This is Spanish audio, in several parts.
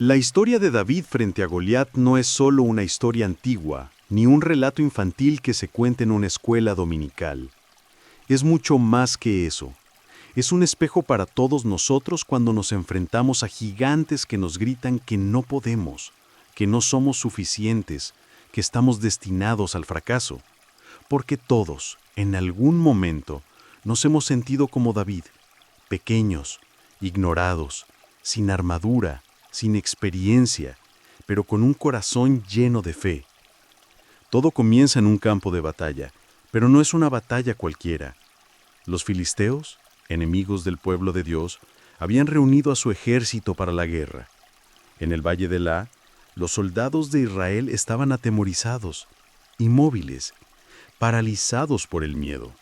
La historia de David frente a Goliat no es solo una historia antigua, ni un relato infantil que se cuenta en una escuela dominical. Es mucho más que eso. Es un espejo para todos nosotros cuando nos enfrentamos a gigantes que nos gritan que no podemos, que no somos suficientes, que estamos destinados al fracaso. Porque todos, en algún momento, nos hemos sentido como David, pequeños, ignorados, sin armadura, sin experiencia, pero con un corazón lleno de fe. Todo comienza en un campo de batalla, pero no es una batalla cualquiera. Los filisteos, enemigos del pueblo de Dios, habían reunido a su ejército para la guerra. En el valle de Elá, los soldados de Israel estaban atemorizados, inmóviles, paralizados por el miedo.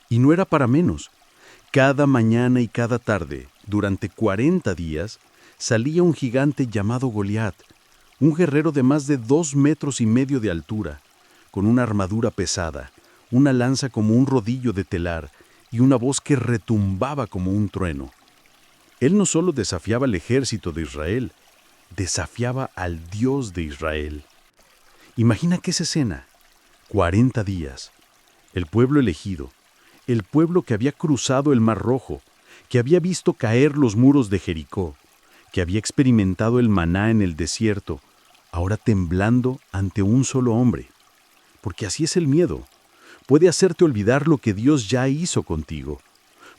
Y no era para menos. Cada mañana y cada tarde, durante 40 días, salía un gigante llamado Goliat, un guerrero de más de 2,5 metros de altura, con una armadura pesada, una lanza como un rodillo de telar y una voz que retumbaba como un trueno. Él no solo desafiaba al ejército de Israel, desafiaba al Dios de Israel. Imagina que esa escena, 40 días, el pueblo elegido, el pueblo que había cruzado el Mar Rojo, que había visto caer los muros de Jericó, que había experimentado el maná en el desierto, ahora temblando ante un solo hombre. Porque así es el miedo. Puede hacerte olvidar lo que Dios ya hizo contigo.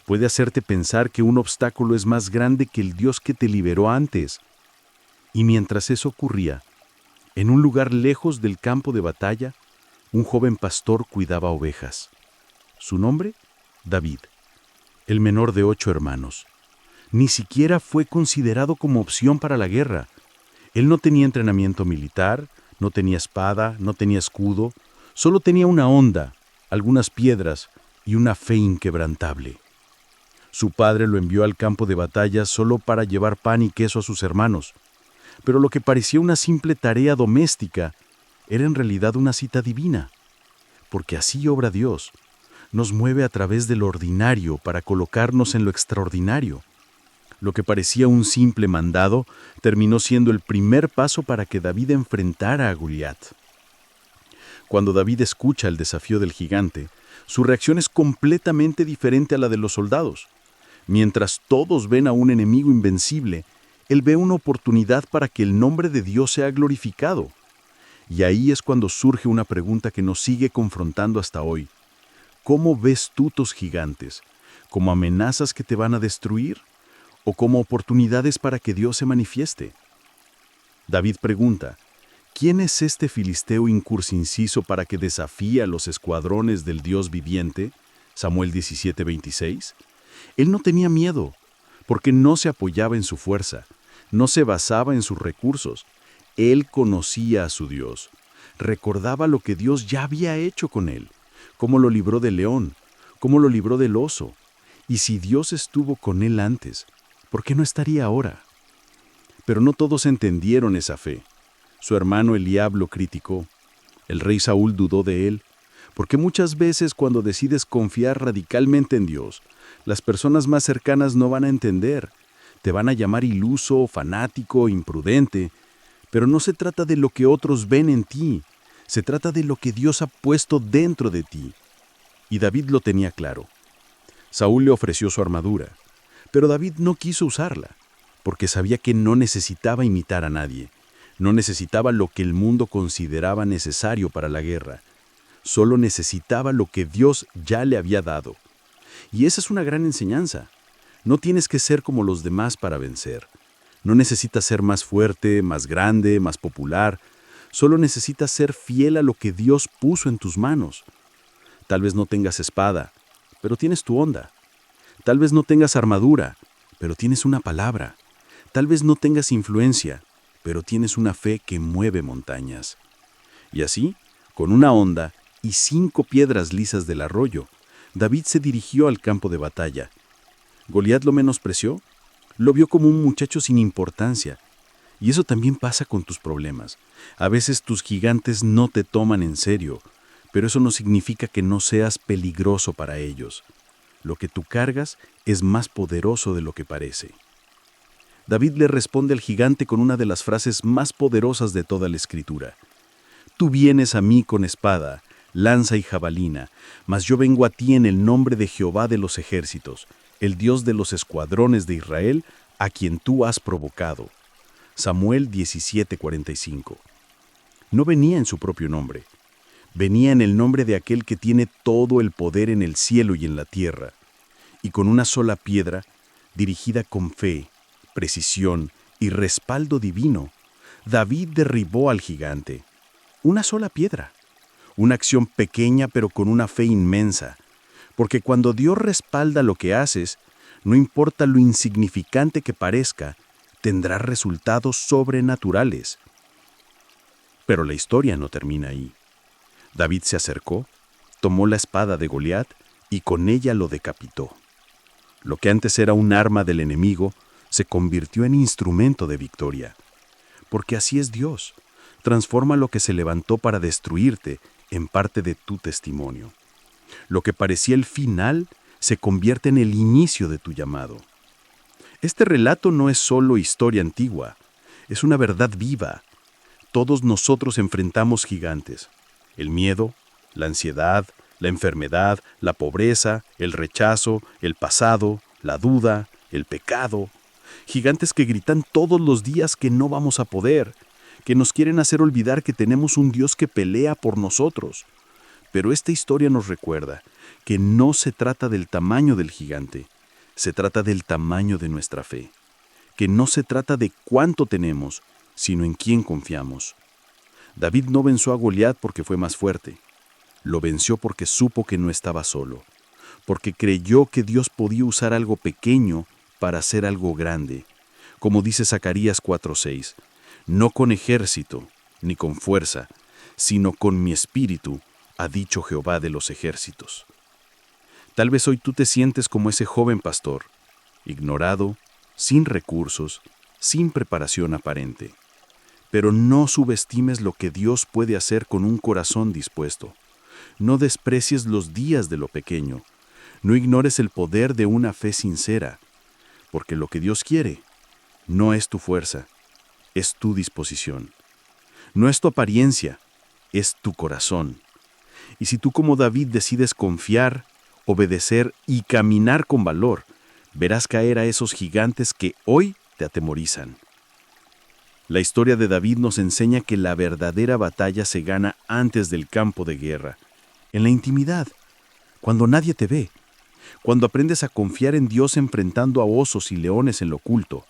Puede hacerte pensar que un obstáculo es más grande que el Dios que te liberó antes. Y mientras eso ocurría, en un lugar lejos del campo de batalla, un joven pastor cuidaba ovejas. Su nombre, David, el menor de 8 hermanos. Ni siquiera fue considerado como opción para la guerra. Él no tenía entrenamiento militar, no tenía espada, no tenía escudo, solo tenía una honda, algunas piedras y una fe inquebrantable. Su padre lo envió al campo de batalla solo para llevar pan y queso a sus hermanos, pero lo que parecía una simple tarea doméstica era en realidad una cita divina, porque así obra Dios. Nos mueve a través de lo ordinario para colocarnos en lo extraordinario. Lo que parecía un simple mandado terminó siendo el primer paso para que David enfrentara a Goliat. Cuando David escucha el desafío del gigante, su reacción es completamente diferente a la de los soldados. Mientras todos ven a un enemigo invencible, él ve una oportunidad para que el nombre de Dios sea glorificado. Y ahí es cuando surge una pregunta que nos sigue confrontando hasta hoy. ¿Cómo ves tú tus gigantes? ¿Como amenazas que te van a destruir? ¿O como oportunidades para que Dios se manifieste? David pregunta, ¿quién es este filisteo incircunciso para que desafíe a los escuadrones del Dios viviente? Samuel 17:26. Él no tenía miedo, porque no se apoyaba en su fuerza, no se basaba en sus recursos. Él conocía a su Dios, recordaba lo que Dios ya había hecho con él, cómo lo libró del león, cómo lo libró del oso. Y si Dios estuvo con él antes, ¿por qué no estaría ahora? Pero no todos entendieron esa fe. Su hermano Eliab lo criticó. El rey Saúl dudó de él, porque muchas veces cuando decides confiar radicalmente en Dios, las personas más cercanas no van a entender. Te van a llamar iluso, fanático, imprudente. Pero no se trata de lo que otros ven en ti, se trata de lo que Dios ha puesto dentro de ti. Y David lo tenía claro. Saúl le ofreció su armadura, pero David no quiso usarla, porque sabía que no necesitaba imitar a nadie, no necesitaba lo que el mundo consideraba necesario para la guerra, solo necesitaba lo que Dios ya le había dado. Y esa es una gran enseñanza. No tienes que ser como los demás para vencer. No necesitas ser más fuerte, más grande, más popular. Solo necesitas ser fiel a lo que Dios puso en tus manos. Tal vez no tengas espada, pero tienes tu honda. Tal vez no tengas armadura, pero tienes una palabra. Tal vez no tengas influencia, pero tienes una fe que mueve montañas. Y así, con una honda y 5 piedras lisas del arroyo, David se dirigió al campo de batalla. ¿Goliat lo menospreció? Lo vio como un muchacho sin importancia. Y eso también pasa con tus problemas. A veces tus gigantes no te toman en serio, pero eso no significa que no seas peligroso para ellos. Lo que tú cargas es más poderoso de lo que parece. David le responde al gigante con una de las frases más poderosas de toda la Escritura. Tú vienes a mí con espada, lanza y jabalina, mas yo vengo a ti en el nombre de Jehová de los ejércitos, el Dios de los escuadrones de Israel, a quien tú has provocado. Samuel 17:45. No venía en su propio nombre. Venía en el nombre de aquel que tiene todo el poder en el cielo y en la tierra. Y con una sola piedra, dirigida con fe, precisión y respaldo divino, David derribó al gigante. Una sola piedra. Una acción pequeña pero con una fe inmensa. Porque cuando Dios respalda lo que haces, no importa lo insignificante que parezca, tendrás resultados sobrenaturales. Pero la historia no termina ahí. David se acercó, tomó la espada de Goliat y con ella lo decapitó. Lo que antes era un arma del enemigo se convirtió en instrumento de victoria. Porque así es Dios. Transforma lo que se levantó para destruirte en parte de tu testimonio. Lo que parecía el final se convierte en el inicio de tu llamado. Este relato no es solo historia antigua, es una verdad viva. Todos nosotros enfrentamos gigantes. El miedo, la ansiedad, la enfermedad, la pobreza, el rechazo, el pasado, la duda, el pecado. Gigantes que gritan todos los días que no vamos a poder, que nos quieren hacer olvidar que tenemos un Dios que pelea por nosotros. Pero esta historia nos recuerda que no se trata del tamaño del gigante, se trata del tamaño de nuestra fe, que no se trata de cuánto tenemos, sino en quién confiamos. David no venció a Goliat porque fue más fuerte, lo venció porque supo que no estaba solo, porque creyó que Dios podía usar algo pequeño para hacer algo grande. Como dice Zacarías 4:6, no con ejército ni con fuerza, sino con mi espíritu, ha dicho Jehová de los ejércitos. Tal vez hoy tú te sientes como ese joven pastor, ignorado, sin recursos, sin preparación aparente. Pero no subestimes lo que Dios puede hacer con un corazón dispuesto. No desprecies los días de lo pequeño. No ignores el poder de una fe sincera, porque lo que Dios quiere no es tu fuerza, es tu disposición. No es tu apariencia, es tu corazón. Y si tú como David decides confiar, obedecer y caminar con valor, verás caer a esos gigantes que hoy te atemorizan. La historia de David nos enseña que la verdadera batalla se gana antes del campo de guerra, en la intimidad, cuando nadie te ve, cuando aprendes a confiar en Dios enfrentando a osos y leones en lo oculto,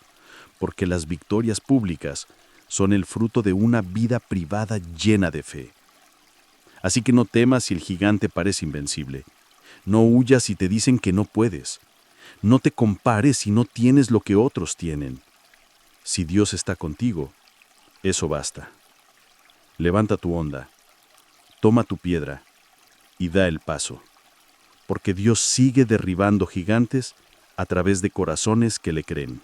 porque las victorias públicas son el fruto de una vida privada llena de fe. Así que no temas si el gigante parece invencible. No huyas si te dicen que no puedes. No te compares si no tienes lo que otros tienen. Si Dios está contigo, eso basta. Levanta tu onda, toma tu piedra y da el paso, porque Dios sigue derribando gigantes a través de corazones que le creen.